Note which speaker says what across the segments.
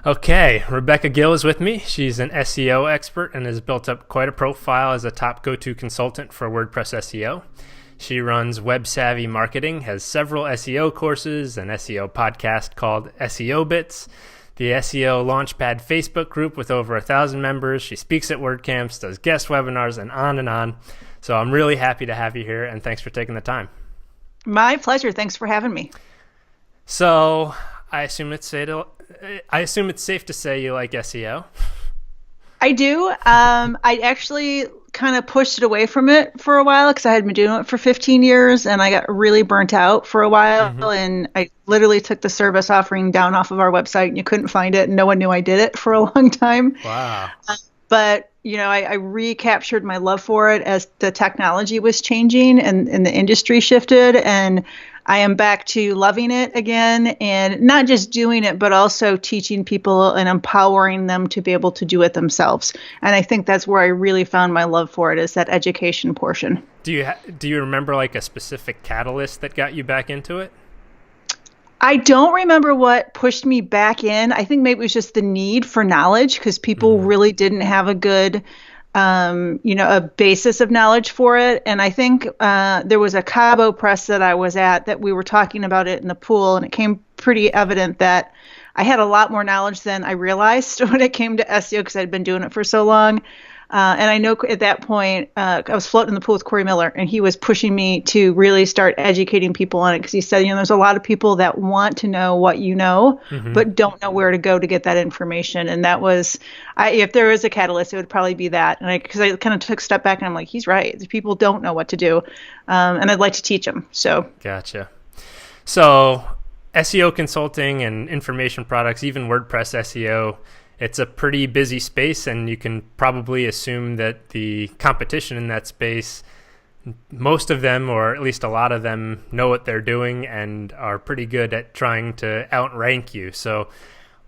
Speaker 1: Okay, Rebecca Gill is with me. She's an SEO expert and has built up quite a profile as a top go-to consultant for WordPress SEO. She runs Web Savvy Marketing, has several SEO courses, an SEO podcast called SEO Bits, the SEO Launchpad Facebook group with over 1,000 members. She speaks at WordCamps, does guest webinars, and on and on. So I'm really happy to have you here, and thanks for taking the time.
Speaker 2: My pleasure. Thanks for having me.
Speaker 1: So I assume it's safe to say you like SEO.
Speaker 2: I do. I actually kind of pushed it away from it for a while because I had been doing it for 15 years and I got really burnt out for a while. And I literally took the service offering down off of our website and you couldn't find it and no one knew I did it for a long time.
Speaker 1: Wow.
Speaker 2: But, I recaptured my love for it as the technology was changing and the industry shifted. And I am back to loving it again and not just doing it, but also teaching people and empowering them to be able to do it themselves. And I think that's where I really found my love for it, is that education portion.
Speaker 1: Do you remember like a specific catalyst that got you back into it?
Speaker 2: I don't remember what pushed me back in. I think maybe it was just the need for knowledge because people really didn't have a good a basis of knowledge for it. And I think there was a Cabo press that I was at that we were talking about it in the pool, and it came pretty evident that I had a lot more knowledge than I realized when it came to SEO because I'd been doing it for so long. And I know at that point, I was floating in the pool with Corey Miller, and he was pushing me to really start educating people on it because he said, there's a lot of people that want to know what you know, but don't know where to go to get that information. And that was, if there was a catalyst, it would probably be that. And because I kind of took a step back and I'm like, he's right. The people don't know what to do. And I'd like to teach them. So.
Speaker 1: Gotcha. So SEO consulting and information products, even WordPress SEO, it's a pretty busy space, and you can probably assume that the competition in that space, most of them, or at least a lot of them, know what they're doing and are pretty good at trying to outrank you. So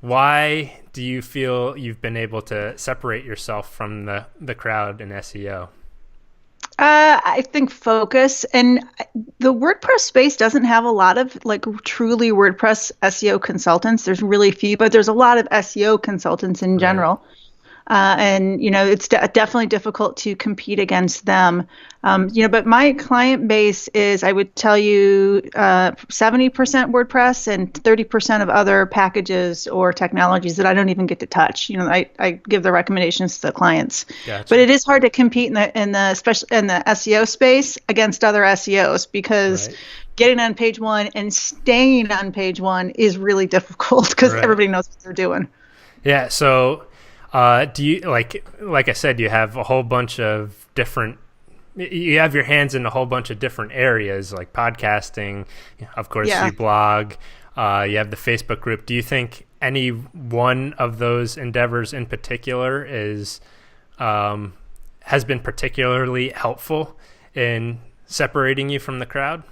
Speaker 1: why do you feel you've been able to separate yourself from the crowd in SEO?
Speaker 2: I think focus, and the WordPress space doesn't have a lot of truly WordPress SEO consultants. There's really few, but there's a lot of SEO consultants in general. And it's definitely difficult to compete against them. But my client base is, I would tell you, 70% WordPress and 30% of other packages or technologies that I don't even get to touch. I give the recommendations to the clients.
Speaker 1: Gotcha.
Speaker 2: But it is hard to compete in the SEO space against other SEOs because getting on page one and staying on page one is really difficult because everybody knows what they're doing.
Speaker 1: Yeah. So. Do you like I said, you have a whole bunch of different, you have your hands in a whole bunch of different areas like podcasting, of course, you blog, you have the Facebook group. Do you think any one of those endeavors in particular has been particularly helpful in separating you from the crowd?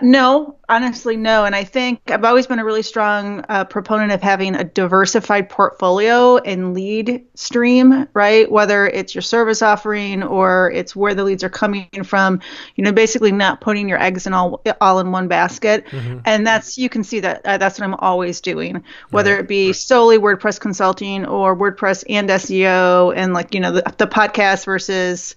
Speaker 2: No, honestly, no. And I think I've always been a really strong proponent of having a diversified portfolio and lead stream, right? Whether it's your service offering or it's where the leads are coming from, basically not putting your eggs in all in one basket. And you can see that that's what I'm always doing, whether it be solely WordPress consulting or WordPress and SEO and the podcast versus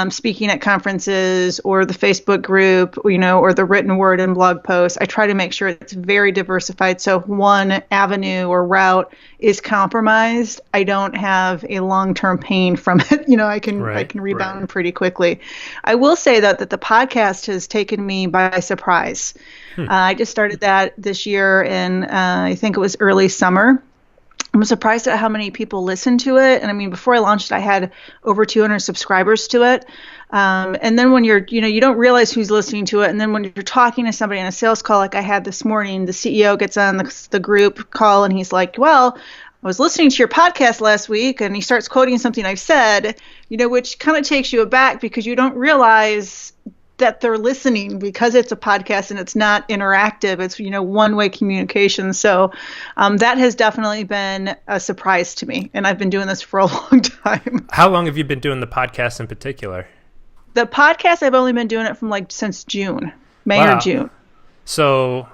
Speaker 2: speaking at conferences or the Facebook group, or the written word and blog posts. I try to make sure it's very diversified. So if one avenue or route is compromised, I don't have a long-term pain from it. I can rebound pretty quickly. I will say that the podcast has taken me by surprise. I just started that this year, and I think it was early summer. I'm surprised at how many people listen to it. And I mean, before I launched, I had over 200 subscribers to it. And then when you don't realize who's listening to it. And then when you're talking to somebody on a sales call, like I had this morning, the CEO gets on the group call and he's like, well, I was listening to your podcast last week, and he starts quoting something I've said, which kind of takes you aback because you don't realize that they're listening because it's a podcast and it's not interactive. It's, one-way communication. So that has definitely been a surprise to me. And I've been doing this for a long time.
Speaker 1: How long have you been doing the podcast in particular?
Speaker 2: The podcast, I've only been doing it from since June, May or June.
Speaker 1: So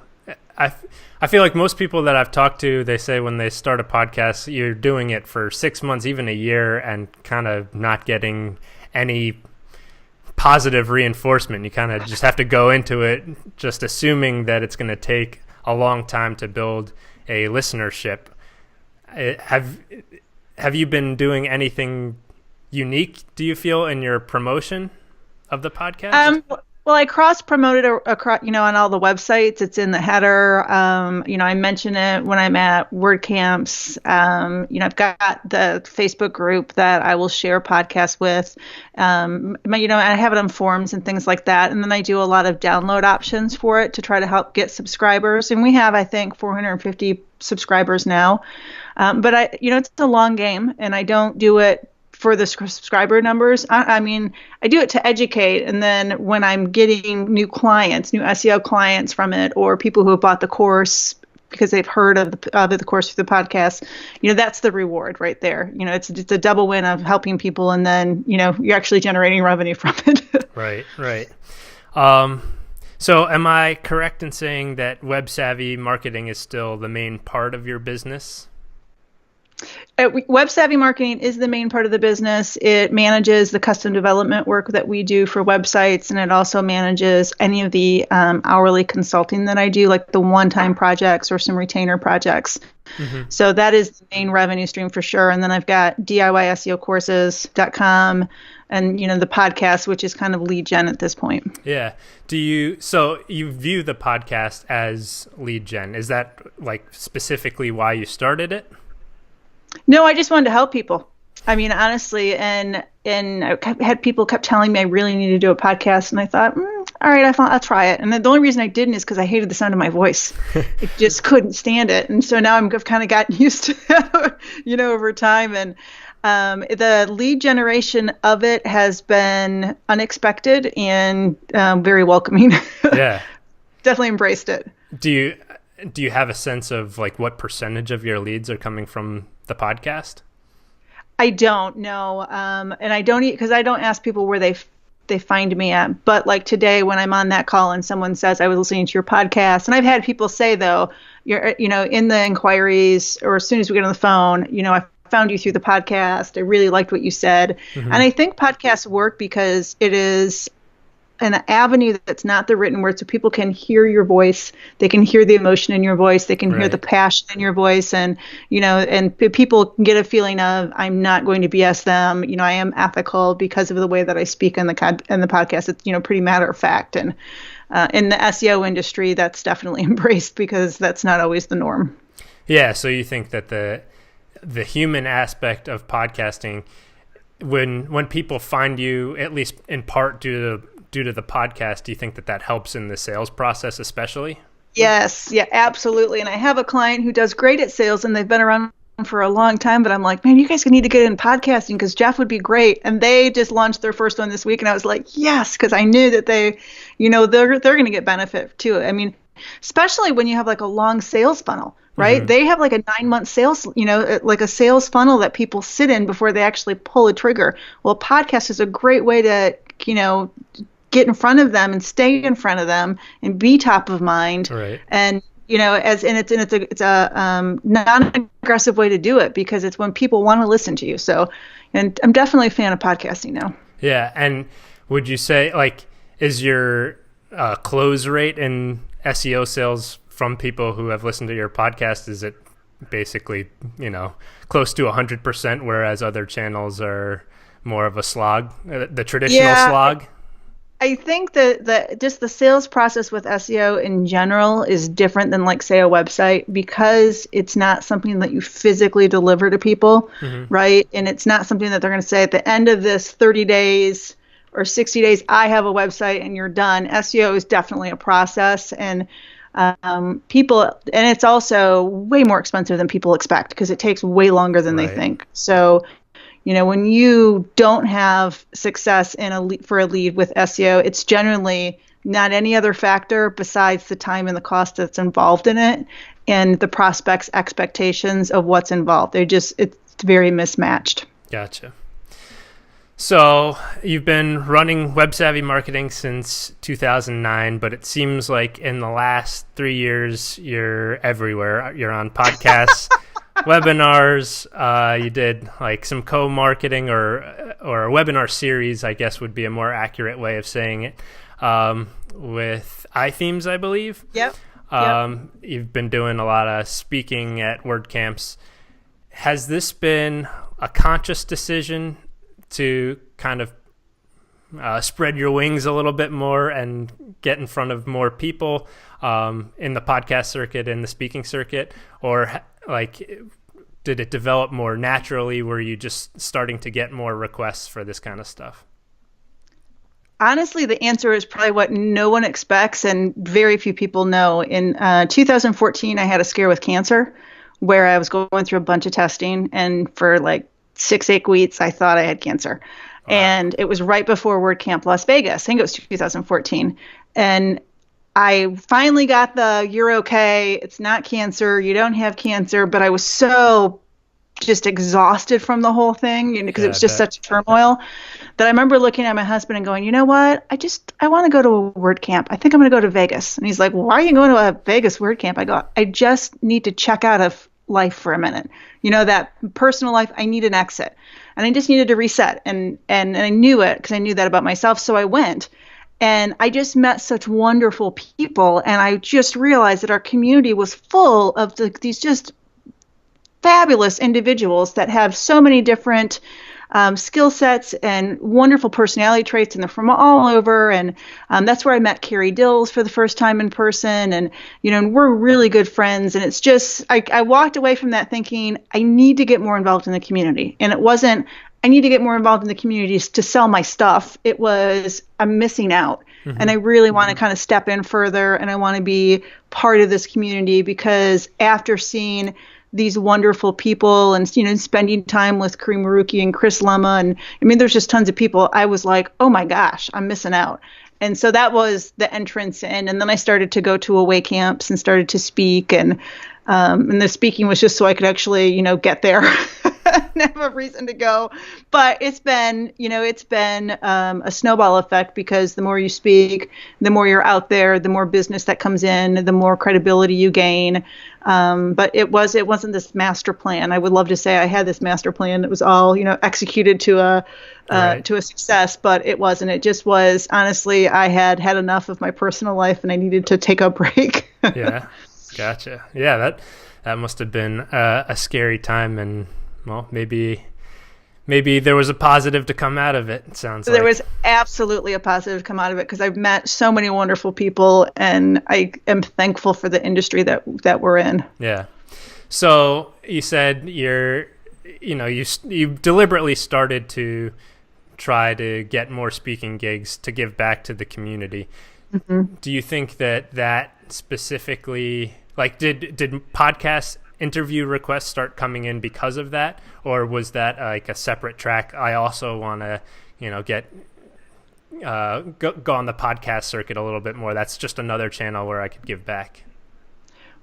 Speaker 1: I feel like most people that I've talked to, they say when they start a podcast, you're doing it for 6 months, even a year, and kind of not getting any positive reinforcement. You kind of just have to go into it just assuming that it's going to take a long time to build a listenership. Have you been doing anything unique, do you feel, in your promotion of the podcast?
Speaker 2: Well, I cross-promoted across, on all the websites. It's in the header. I mention it when I'm at WordCamps. I've got the Facebook group that I will share podcasts with. I have it on forums and things like that. And then I do a lot of download options for it to try to help get subscribers. And we have, I think, 450 subscribers now. But it's a long game, and I don't do it for the subscriber numbers. I do it to educate, and then when I'm getting new clients, new SEO clients from it, or people who have bought the course because they've heard of the course through the podcast, that's the reward right there. It's a double win of helping people, and then you're actually generating revenue from it.
Speaker 1: Right. So am I correct in saying that web savvy marketing is still the main part of your business?
Speaker 2: Web savvy marketing is the main part of the business. It manages the custom development work that we do for websites, and it also manages any of the hourly consulting that I do, like the one-time projects or some retainer projects. Mm-hmm. So that is the main revenue stream for sure. And then I've got DIYSEOcourses.com and the podcast, which is kind of lead gen at this point.
Speaker 1: Yeah. So you view the podcast as lead gen. Is that like specifically why you started it?
Speaker 2: No, I just wanted to help people. Honestly, and I had people kept telling me I really need to do a podcast, and I thought, all right, I'll try it. And the only reason I didn't is because I hated the sound of my voice. I just couldn't stand it, and so now I've kind of gotten used to that, over time. And the lead generation of it has been unexpected and very welcoming.
Speaker 1: Yeah,
Speaker 2: definitely embraced it.
Speaker 1: Do you have a sense of like what percentage of your leads are coming from the podcast?
Speaker 2: I don't know. And I don't, because I don't ask people where they find me at. But like today when I'm on that call and someone says, I was listening to your podcast. And I've had people say, though, you're, in the inquiries or as soon as we get on the phone, I found you through the podcast. I really liked what you said. Mm-hmm. And I think podcasts work because it is an avenue that's not the written word, so people can hear your voice, they can hear the emotion in your voice, they can hear the passion in your voice, and and people can get a feeling of, I'm not going to BS them, I am ethical because of the way that I speak in the podcast. It's pretty matter of fact, and in the SEO industry, that's definitely embraced because that's not always the norm.
Speaker 1: Yeah, so you think that the human aspect of podcasting, when people find you, at least in part due to the podcast, do you think that helps in the sales process especially?
Speaker 2: Yes, yeah, absolutely. And I have a client who does great at sales, and they've been around for a long time, but I'm like, man, you guys need to get in podcasting because Jeff would be great. And they just launched their first one this week, and I was like, yes, because I knew that they're going to get benefit too. Especially when you have like a long sales funnel, right? Mm-hmm. They have like a 9-month sales, like a sales funnel that people sit in before they actually pull a trigger. Well, a podcast is a great way to, get in front of them and stay in front of them and be top of mind.
Speaker 1: Right.
Speaker 2: And, it's a non-aggressive way to do it because it's when people want to listen to you. So, and I'm definitely a fan of podcasting now.
Speaker 1: Yeah. And would you say is your close rate in SEO sales from people who have listened to your podcast, is it basically, close to 100%, whereas other channels are more of a slog, the traditional slog?
Speaker 2: I think that just the sales process with SEO in general is different than like say a website because it's not something that you physically deliver to people, mm-hmm. right? And it's not something that they're going to say at the end of this 30 days or 60 days, I have a website and you're done. SEO is definitely a process, and people, and it's also way more expensive than people expect because it takes way longer than they think. So, when you don't have success for a lead with SEO, it's generally not any other factor besides the time and the cost that's involved in it and the prospect's expectations of what's involved. It's very mismatched.
Speaker 1: Gotcha. So you've been running Web Savvy Marketing since 2009, but it seems like in the last 3 years, you're everywhere. You're on podcasts, webinars. You did like some co-marketing or a webinar series, I guess would be a more accurate way of saying it, with iThemes, I believe.
Speaker 2: Yep.
Speaker 1: You've been doing a lot of speaking at WordCamps. Has this been a conscious decision to kind of spread your wings a little bit more and get in front of more people in the podcast circuit and the speaking circuit? Or like, did it develop more naturally? Were you just starting to get more requests for this kind of stuff?
Speaker 2: Honestly, the answer is probably what no one expects and very few people know. In 2014, I had a scare with cancer where I was going through a bunch of testing, and for like 6-8 weeks, I thought I had cancer. Wow. And it was right before WordCamp Las Vegas. I think it was 2014. And I finally got the, you're okay, it's not cancer, you don't have cancer, but I was so just exhausted from the whole thing, because it was just such turmoil that I remember looking at my husband and going, you know what, I want to go to a WordCamp. I think I'm going to go to Vegas. And he's like, why are you going to a Vegas WordCamp? I go, I just need to check out of life for a minute. That personal life, I need an exit, and I just needed to reset. And I knew it because I knew that about myself. So I went, and I just met such wonderful people. And I just realized that our community was full of these just fabulous individuals that have so many different skill sets and wonderful personality traits, and they're from all over. And that's where I met Carrie Dills for the first time in person. And, and we're really good friends. And it's just, I walked away from that thinking, I need to get more involved in the community. And it wasn't, I need to get more involved in the community to sell my stuff. It was, I'm missing out. Mm-hmm. And I really want to kind of step in further, and I want to be part of this community, because after seeing these wonderful people and, spending time with Kareem Maruki and Chris Lemma, and there's just tons of people, I was like, oh my gosh, I'm missing out. And so that was the entrance in. And then I started to go to away camps and started to speak. And the speaking was just so I could actually, get there and have a reason to go. But it's been a snowball effect, because the more you speak, the more you're out there, the more business that comes in, the more credibility you gain. But it wasn't this master plan. I would love to say I had this master plan that was all, executed to a success, but it wasn't. It just was, honestly, I had enough of my personal life, and I needed to take a break.
Speaker 1: Yeah. Gotcha. Yeah. That must have been a scary time, and well, maybe there was a positive to come out of it. It sounds like
Speaker 2: there was absolutely a positive to come out of it, because I've met so many wonderful people, and I am thankful for the industry that we're in.
Speaker 1: Yeah. So you said you deliberately started to try to get more speaking gigs to give back to the community. Mm-hmm. Do you think that specifically, like, did podcast interview requests start coming in because of that, or was that like a separate track? I also want to, get go on the podcast circuit a little bit more. That's just another channel where I could give back.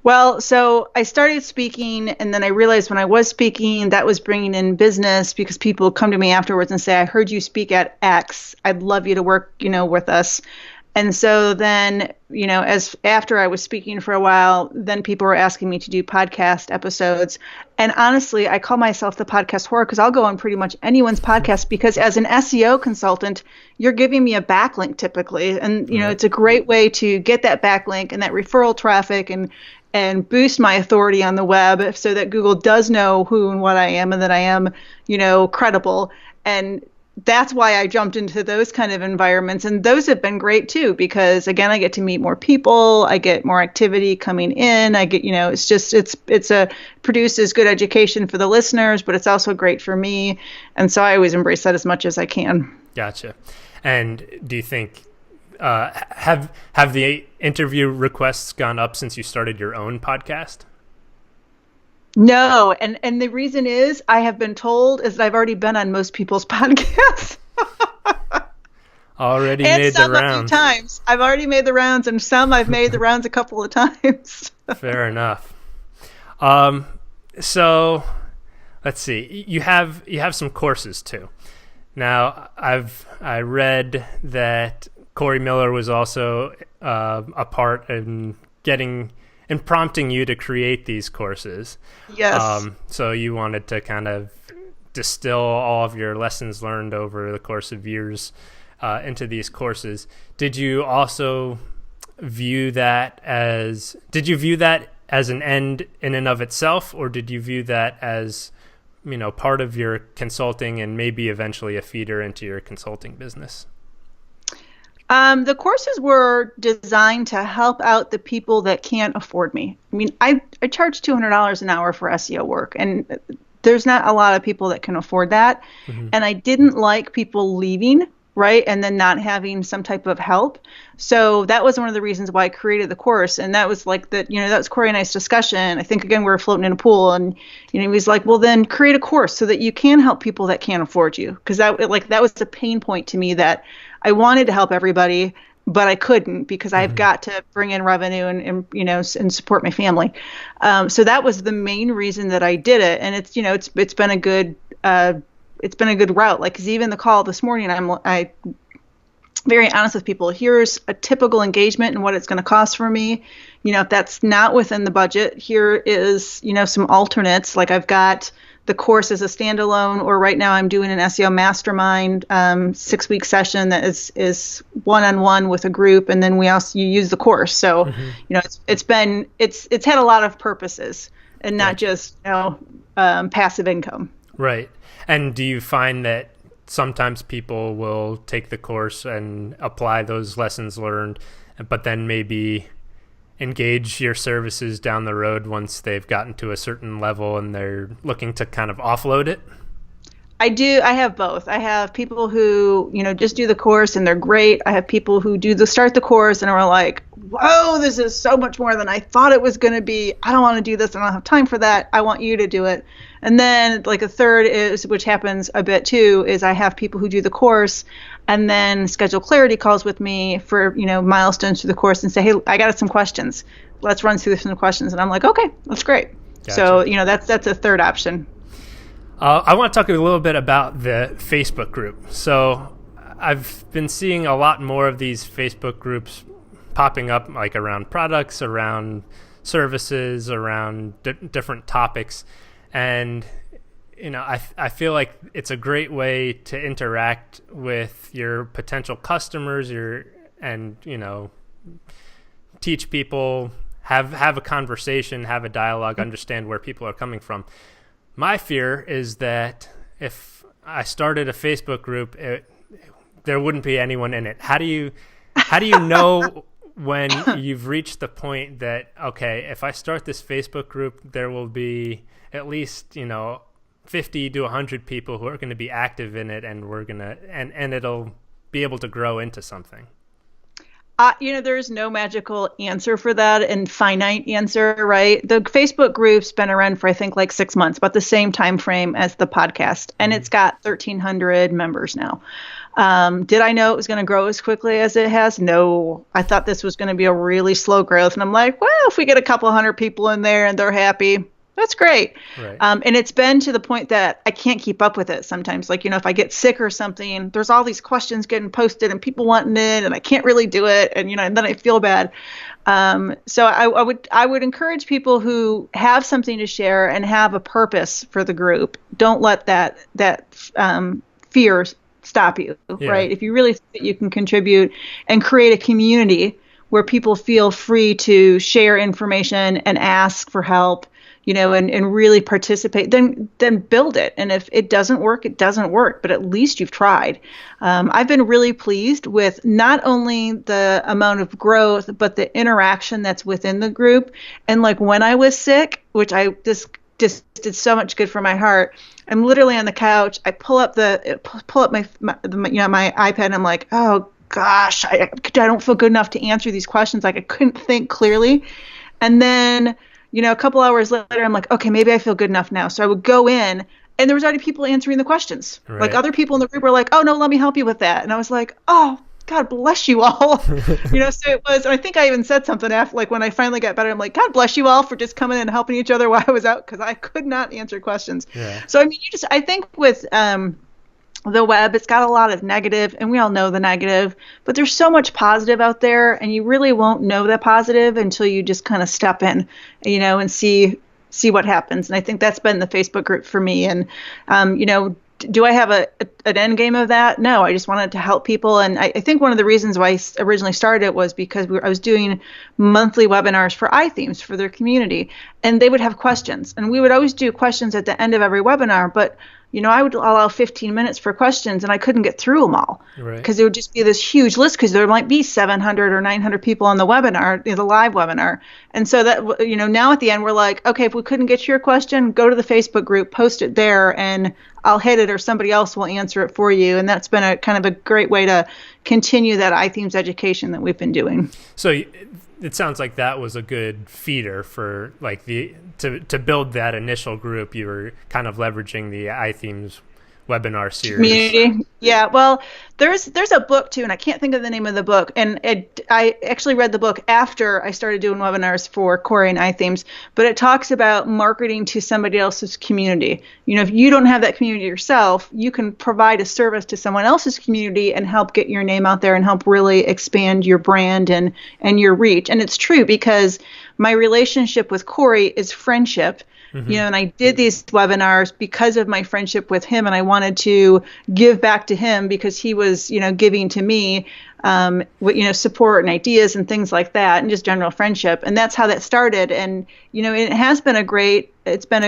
Speaker 2: Well, so I started speaking, and then I realized when I was speaking, that was bringing in business, because people would come to me afterwards and say, I heard you speak at X. I'd love you to work, with us. And so then, as after I was speaking for a while, then people were asking me to do podcast episodes. And honestly, I call myself the podcast whore, because I'll go on pretty much anyone's podcast, because as an SEO consultant, you're giving me a backlink typically. And, it's a great way to get that backlink and that referral traffic and boost my authority on the web, so that Google does know who and what I am, and that I am, credible. And that's why I jumped into those kind of environments. And those have been great too, because again, I get to meet more people, I get more activity coming in, I get, it produces good education for the listeners, but it's also great for me. And so I always embrace that as much as I can.
Speaker 1: Gotcha. And do you think, have the interview requests gone up since you started your own podcast?
Speaker 2: No, and the reason is, I have been told, is that I've already been on most people's podcasts.
Speaker 1: Already made the rounds.
Speaker 2: And some a few times. I've already made the rounds, and some I've made the rounds a couple of times.
Speaker 1: Fair enough. So let's see. You have some courses too. Now, I read that Corey Miller was also a part in getting and prompting you to create these courses.
Speaker 2: Yes.
Speaker 1: So you wanted to kind of distill all of your lessons learned over the course of years into these courses. Did you also view that as an end in and of itself, or did you view that as, part of your consulting and maybe eventually a feeder into your consulting business?
Speaker 2: The courses were designed to help out the people that can't afford me. I mean, I charge $200 an hour for SEO work, and there's not a lot of people that can afford that. Mm-hmm. And I didn't like people leaving, right, and then not having some type of help. So that was one of the reasons why I created the course. And that was like that was Corey and I's discussion. I think, again, we were floating in a pool, and, he was like, well, then create a course so that you can help people that can't afford you. Because that was a pain point to me, that I wanted to help everybody, but I couldn't, because I've got to bring in revenue and support my family. So that was the main reason that I did it. And it's been a good route. Like, 'cause even the call this morning, I very honest with people. Here's a typical engagement and what it's going to cost for me. If that's not within the budget, here is, some alternates. Like, I've got the course as a standalone, or right now I'm doing an SEO mastermind 6-week session that is one-on-one with a group, and then you use the course. So it's had a lot of purposes, and not just passive income.
Speaker 1: Right. And do you find that sometimes people will take the course and apply those lessons learned, but then maybe engage your services down the road once they've gotten to a certain level and they're looking to kind of offload it?
Speaker 2: I do. I have both. I have people who, just do the course and they're great. I have people who start the course and are like, whoa, this is so much more than I thought it was going to be. I don't want to do this. I don't have time for that. I want you to do it. And then like a third is, which happens a bit too, is I have people who do the course and then schedule clarity calls with me for, milestones through the course and say, hey, I got some questions. Let's run through some questions. And I'm like, okay, that's great. Gotcha. So, that's a third option.
Speaker 1: I want to talk a little bit about the Facebook group. So I've been seeing a lot more of these Facebook groups popping up, like around products, around services, around different topics. And, I feel like it's a great way to interact with your potential customers, and teach people, have a conversation, have a dialogue, understand where people are coming from. My fear is that if I started a Facebook group, there wouldn't be anyone in it. How do you know when you've reached the point that, okay, if I start this Facebook group, there will be at least 50 to 100 people who are going to be active in it, and we're gonna and it'll be able to grow into something?
Speaker 2: There's no magical answer for that and finite answer, right? The Facebook group's been around for, I think, like 6 months, about the same time frame as the podcast, and it's got 1,300 members now. Did I know it was going to grow as quickly as it has? No. I thought this was going to be a really slow growth, and I'm like, well, if we get a couple hundred people in there and they're happy, that's great. Right. And it's been to the point that I can't keep up with it sometimes. Like, if I get sick or something, there's all these questions getting posted and people wanting it, and I can't really do it. And, and then I feel bad. So I would encourage people who have something to share and have a purpose for the group. Don't let that fear stop you, right? If you really think that you can contribute and create a community where people feel free to share information and ask for help, and really participate, then build it. And if it doesn't work, it doesn't work, but at least you've tried. I've been really pleased with not only the amount of growth, but the interaction that's within the group. And like when I was sick, which this did so much good for my heart, I'm literally on the couch. I pull up my iPad, and I'm like, oh gosh, I don't feel good enough to answer these questions. Like I couldn't think clearly. And then a couple hours later, I'm like, okay, maybe I feel good enough now. So I would go in, and there was already people answering the questions. Right. Like other people in the group were like, oh, no, let me help you with that. And I was like, oh, God bless you all. So it was, and I think I even said something after, like when I finally got better, I'm like, God bless you all for just coming in and helping each other while I was out, because I could not answer questions. Yeah. So, I mean, I think with the web. It's got a lot of negative, and we all know the negative, but there's so much positive out there, and you really won't know the positive until you just kind of step in, and see what happens. And I think that's been the Facebook group for me. And do I have an end game of that? No, I just wanted to help people. And I think one of the reasons why I originally started it was because I was doing monthly webinars for iThemes for their community, and they would have questions, and we would always do questions at the end of every webinar. But I would allow 15 minutes for questions, and I couldn't get through them all because it would just be this huge list, because there might be 700 or 900 people on the webinar, the live webinar. And so that, now at the end, we're like, okay, if we couldn't get to your question, go to the Facebook group, post it there, and I'll hit it, or somebody else will answer it for you. And that's been a kind of a great way to continue that iThemes education that we've been doing.
Speaker 1: So it sounds like that was a good feeder for like to build that initial group. You were kind of leveraging the iThemes webinar series.
Speaker 2: Community. Yeah. Well, there's a book too, and I can't think of the name of the book. And I actually read the book after I started doing webinars for Corey and iThemes, but it talks about marketing to somebody else's community. If you don't have that community yourself, you can provide a service to someone else's community and help get your name out there and help really expand your brand and your reach. And it's true, because my relationship with Corey is friendship. And I did these webinars because of my friendship with him, and I wanted to give back to him because he was, giving to me, support and ideas and things like that, and just general friendship. And that's how that started. And, it has been a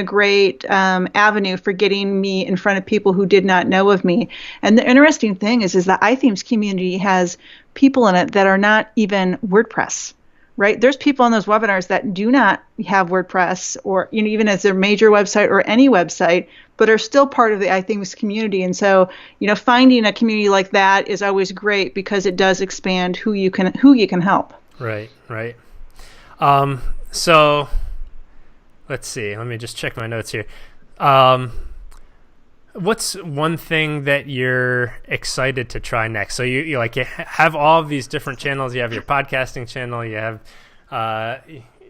Speaker 2: great avenue for getting me in front of people who did not know of me. And the interesting thing is the iThemes community has people in it that are not even WordPress. Right? There's people on those webinars that do not have WordPress, or even as their major website or any website, but are still part of the iThemes community. And so, finding a community like that is always great, because it does expand who you can help.
Speaker 1: Right. So let's see. Let me just check my notes here. What's one thing that you're excited to try next? So you have all of these different channels. You have your podcasting channel. You have,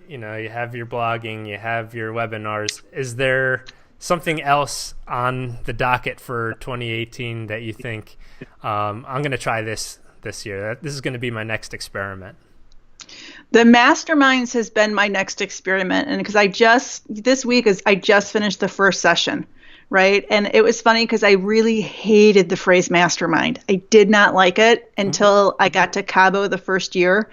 Speaker 1: you have your blogging. You have your webinars. Is there something else on the docket for 2018 that you think I'm going to try this year? This is going to be my next experiment.
Speaker 2: The masterminds has been my next experiment, and because I just finished the first session. Right. And it was funny because I really hated the phrase mastermind. I did not like it until I got to Cabo the first year,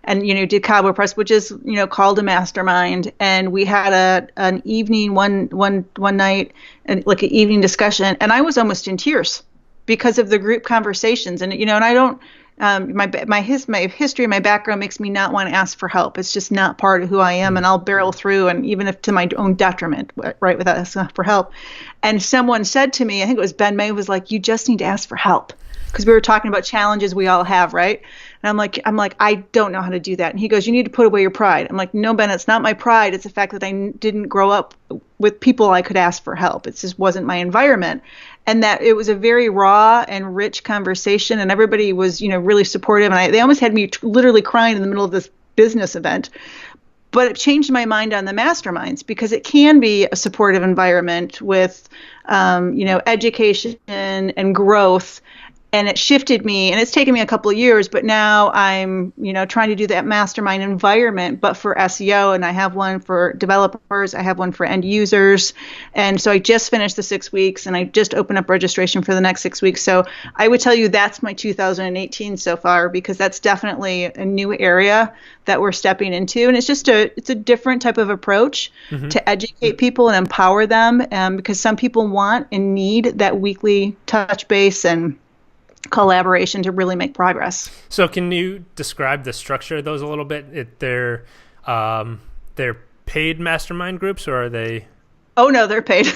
Speaker 2: and, did Cabo Press, which is, called a mastermind. And we had an evening one night, and like an evening discussion. And I was almost in tears because of the group conversations. And, and I don't, my history, my background makes me not want to ask for help. It's just not part of who I am, and I'll barrel through, and even if to my own detriment, right, without asking for help. And someone said to me, I think it was Ben May, was like, "You just need to ask for help," because we were talking about challenges we all have, right? And I'm like, I don't know how to do that. And he goes, "You need to put away your pride." I'm like, "No, Ben, it's not my pride. It's the fact that I didn't grow up with people I could ask for help. It just wasn't my environment." And that it was a very raw and rich conversation, and everybody was, really supportive. And they almost had me literally crying in the middle of this business event. But it changed my mind on the masterminds, because it can be a supportive environment with, education and growth. And it shifted me, and it's taken me a couple of years, but now I'm, trying to do that mastermind environment, but for SEO. And I have one for developers. I have one for end users. And so I just finished the 6 weeks, and I just opened up registration for the next 6 weeks. So I would tell you that's my 2018 so far, because that's definitely a new area that we're stepping into. And it's just it's a different type of approach to educate people and empower them, because some people want and need that weekly touch base and collaboration to really make progress.
Speaker 1: So can you describe the structure of those a little bit? They're paid mastermind groups, or are they?
Speaker 2: Oh no, they're paid.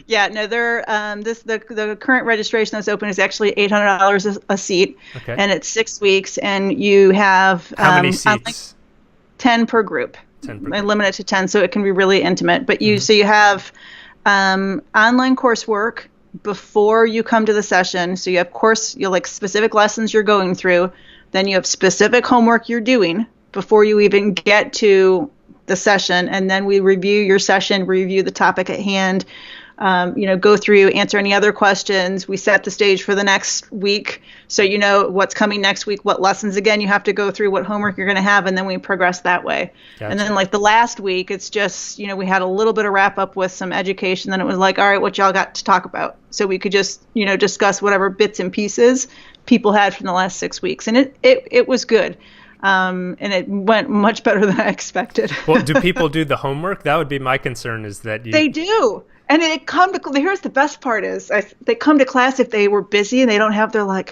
Speaker 2: Yeah, no, they're the current registration that's open is actually $800 a seat, and it's 6 weeks, and you have
Speaker 1: how many seats?
Speaker 2: 10 per group. 10 per group. I limit it to 10, so it can be really intimate. But you have online coursework before you come to the session. So you have specific lessons you're going through. Then you have specific homework you're doing before you even get to the session. And then we review your session, review the topic at hand. go through, answer any other questions. We set the stage for the next week. So you know what's coming next week, what lessons, again, you have to go through, what homework you're going to have, and then we progress that way.
Speaker 1: Gotcha.
Speaker 2: And then like the last week, it's just, we had a little bit of wrap up with some education. Then it was like, all right, what y'all got to talk about? So we could just, discuss whatever bits and pieces people had from the last 6 weeks. And it was good. And it went much better than I expected.
Speaker 1: Well, do people do the homework? That would be my concern, is that
Speaker 2: They do. And here's the best part is they come to class if they were busy and they don't have their I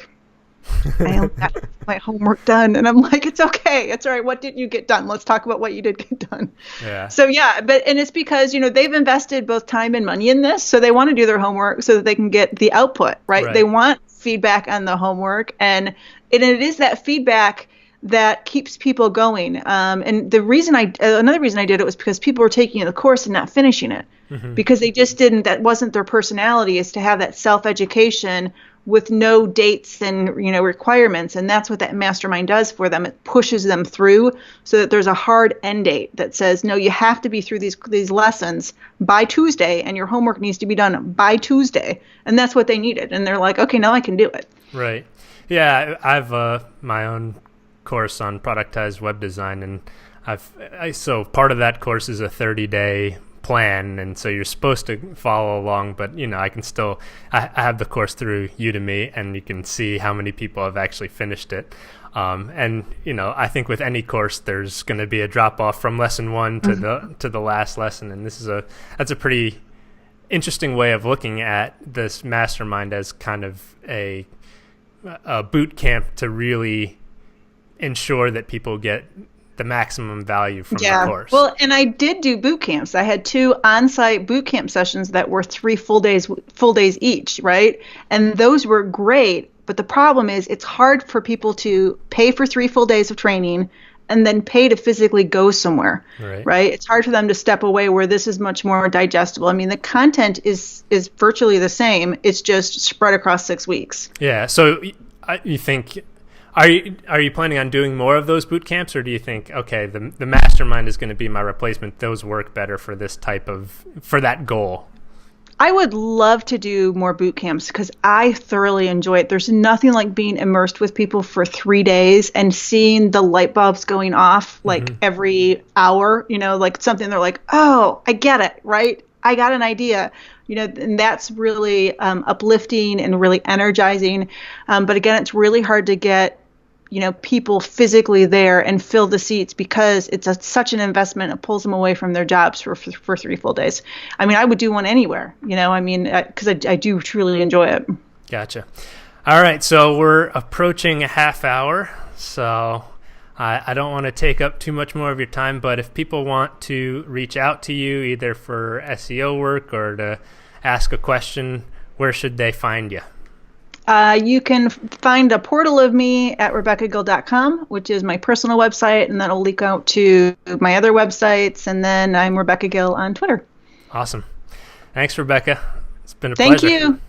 Speaker 2: don't got my homework done. And I'm like, it's okay. It's all right. What didn't you get done? Let's talk about what you did get done.
Speaker 1: Yeah.
Speaker 2: So and it's because, they've invested both time and money in this. So they want to do their homework so that they can get the output, right? They want feedback on the homework. And it is that feedback that keeps people going. And another reason I did it was because people were taking the course and not finishing it, because they just that wasn't their personality, is to have that self-education with no dates and, requirements. And that's what that mastermind does for them. It pushes them through so that there's a hard end date that says, no, you have to be through these lessons by Tuesday, and your homework needs to be done by Tuesday. And that's what they needed. And they're like, okay, now I can do it.
Speaker 1: Right. Yeah. I've my own course on productized web design, and so part of that course is a 30-day plan, and so you're supposed to follow along, but I can still I have the course through Udemy, and you can see how many people have actually finished it. And I think with any course there's going to be a drop off from lesson 1 to the last lesson, and that's a pretty interesting way of looking at this mastermind as kind of a boot camp to really ensure that people get the maximum value from the course.
Speaker 2: Well, and I did do boot camps. I had 2 on-site boot camp sessions that were 3 full days each, right? And those were great. But the problem is it's hard for people to pay for 3 full days of training and then pay to physically go somewhere, right? It's hard for them to step away where this is much more digestible. I mean, the content is virtually the same. It's just spread across 6 weeks.
Speaker 1: Yeah. So you think... Are you planning on doing more of those boot camps, or do you think, okay, the mastermind is going to be my replacement? Those work better for for that goal.
Speaker 2: I would love to do more boot camps because I thoroughly enjoy it. There's nothing like being immersed with people for 3 days and seeing the light bulbs going off every hour, like something they're like, oh, I get it, right? I got an idea. And that's really uplifting and really energizing. But again, it's really hard to get people physically there and fill the seats because it's such an investment. It pulls them away from their jobs for 3 full days. I mean, I would do one anywhere, because I do truly enjoy it.
Speaker 1: Gotcha. All right. So we're approaching a half hour. So I don't want to take up too much more of your time, but if people want to reach out to you either for SEO work or to ask a question, where should they find you?
Speaker 2: You can find a portal of me at RebeccaGill.com, which is my personal website, and that'll link out to my other websites. And then I'm Rebecca Gill on Twitter.
Speaker 1: Awesome. Thanks, Rebecca. It's been a
Speaker 2: pleasure.
Speaker 1: Thank you.